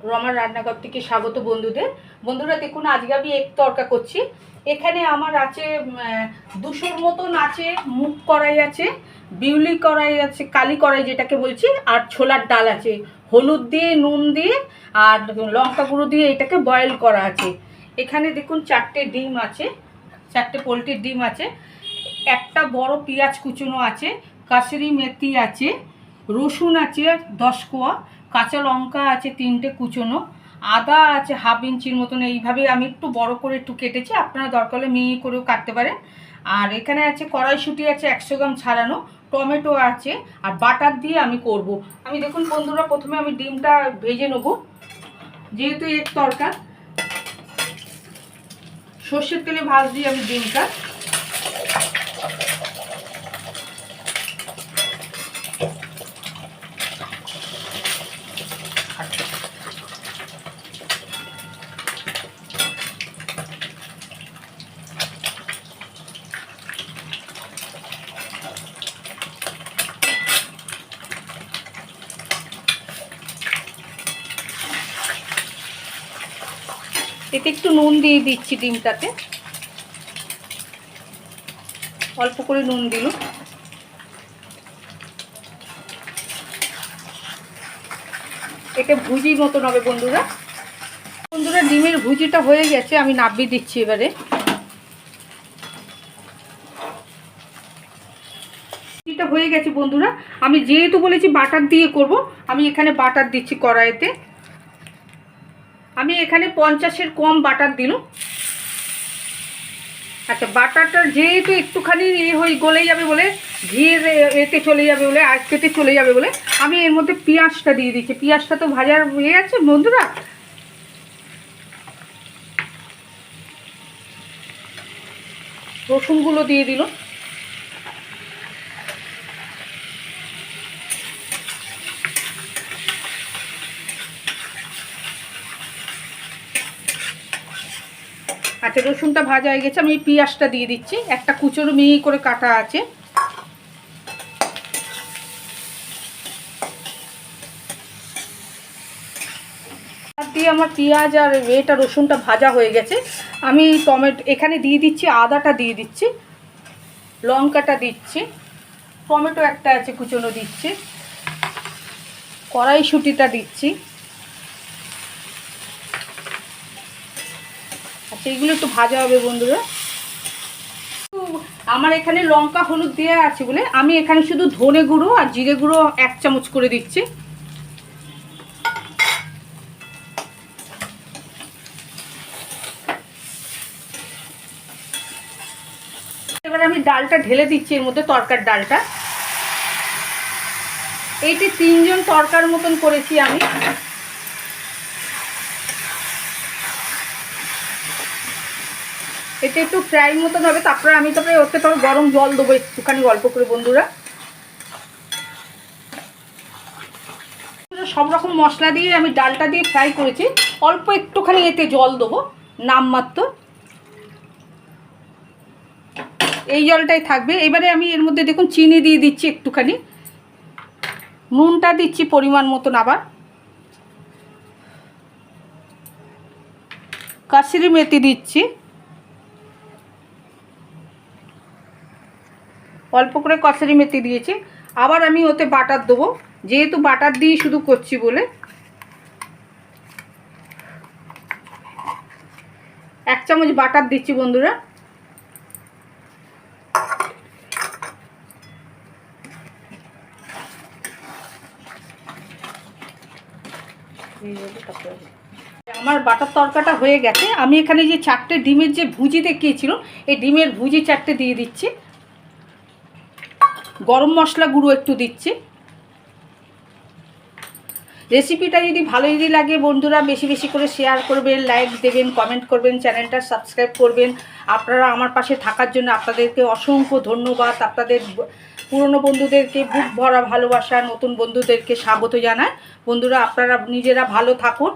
রমার রান্নাঘর থেকে স্বাগত বন্ধুরা দেখুন আজকে আমি এক তরকা করছি। এখানে আমার আছে 200-র মতন আছে মুগ কড়াই আছে, বিউলি কড়াই আছে, কালি কড়াই যেটাকে বলছি, আর ছোলার ডাল আছে, হলুদ দিয়ে নুন দিয়ে আর লঙ্কা গুঁড়ো দিয়ে এটাকে বয়েল করা আছে। এখানে দেখুন 4টে ডিম আছে, 4টে পোলট্রির ডিম আছে, একটা বড় পেঁয়াজ কুচনো আছে, কাসুরি মেথি আছে, রসুন আছে 10 কোয়া, কাঁচা লঙ্কা আছে 3টে কুচনো, আদা আছে 1/2 ইঞ্চির মতন। এইভাবে আমি একটু বড় করে একটু কেটেছি, আপনারা দরকার হলে মিহি করেও কাটতে পারেন। আর এখানে আছে কড়াইশুঁটি আছে 100 গ্রাম ছাড়ানো, টমেটো আছে, আর বাটার দিয়ে আমি করব। আমি দেখুন বন্ধুরা প্রথমে আমি ডিমটা ভেজে নেব, যেহেতু এক তরকা সর্ষের তেলে ভাজছি আমি ডিমটা। এতে একটু নুন দিয়ে দিচ্ছি ডিমটাতে, অল্প করে নুন দিল। এটা ভুজির মতন হবে বন্ধুরা। ডিমের ভুজিটা হয়ে গেছে, আমি নামিয়ে দিচ্ছি এবারে। ভুজিটা হয়ে গেছে বন্ধুরা, আমি যেহেতু বলেছি বাটার দিয়ে করব, আমি এখানে বাটার দিচ্ছি কড়াইতে। আমি এখানে 50-এর কম বাটার দিলাম। আচ্ছা, বাটারটা যেহেতু একটুখানি হয়ে গলে যাবে বলে, ঘিয়ের এতে চলে যাবে বলে, আর কেটে চলে যাবে বলে, আমি এর মধ্যে পেঁয়াজটা দিয়ে দিচ্ছি। পেঁয়াজটা তো ভাজার হয়ে আছে বন্ধুরা। রসুনগুলো দিয়ে দিল। আচ্ছা, রসুনটা ভাজা হয়ে গেছে, আমি এই পেঁয়াজটা দিয়ে দিচ্ছি, একটা কুচোরো মিহি করে কাটা আছে। দিয়ে আমার পেঁয়াজ আর এটা রসুনটা ভাজা হয়ে গেছে, আমি টমেটো এখানে দিয়ে দিচ্ছি, আদাটা দিয়ে দিচ্ছি, লঙ্কাটা দিচ্ছি, টমেটো একটা আছে কুচোনো দিচ্ছি, কড়াইশুঁটিটা দিচ্ছি। আচ্ছা, এগুলো একটু ভাজা হবে বন্ধুরা। আমার এখানে লঙ্কা হলুদ দেওয়া আছে বলে আমি এখানে শুধু ধনে গুঁড়ো আর জিরে গুঁড়ো 1 চামচ করে দিচ্ছি। এবার আমি ডালটা ঢেলে দিচ্ছি এর মধ্যে, তরকার ডালটা। এইটি 3 জন তরকার মতন করেছি আমি। এটা একটু ফ্রাই মতন হবে, তারপরে আমি ওতে গরম জল দেবো একটুখানি অল্প করে বন্ধুরা। সব রকম মশলা দিয়ে আমি ডালটা দিয়ে ফ্রাই করেছি, অল্প একটুখানি এতে জল দেবো নামমাত্র, এই জলটাই থাকবে। এবারে আমি এর মধ্যে দেখুন চিনি দিয়ে দিচ্ছি একটুখানি, নুনটা দিচ্ছি পরিমাণ মতন, আবার কাসুরি মেথি দিচ্ছি, অল্প করে কাসুরি মেথি দিয়েছি। আবার আমি ওতে বাটার দেবো, যেহেতু বাটার দিয়ে শুধু করছি বলে 1 চামচ বাটার দিচ্ছি বন্ধুরা। আমার বাটার তরকাটা হয়ে গেছে, আমি এখানে যে 4টে ডিমের যে ভুজি দেখিয়েছিল, এই ডিমের ভুজি 4টে দিয়ে দিচ্ছি, গরম মশলা গুঁড়ো একটু দিচ্ছি। রেসিপিটা যদি ভালো লাগে বন্ধুরা, বেশি বেশি করে শেয়ার করবেন, লাইক দেবেন, কমেন্ট করবেন, চ্যানেলটা সাবস্ক্রাইব করবেন। আপনারা আমার পাশে থাকার জন্য আপনাদেরকে অসংখ্য ধন্যবাদ। আপনাদের পুরনো বন্ধুদেরকে বুক ভরা ভালোবাসা, নতুন বন্ধুদেরকে স্বাগত জানায়। বন্ধুরা আপনারা নিজেরা ভালো থাকুন।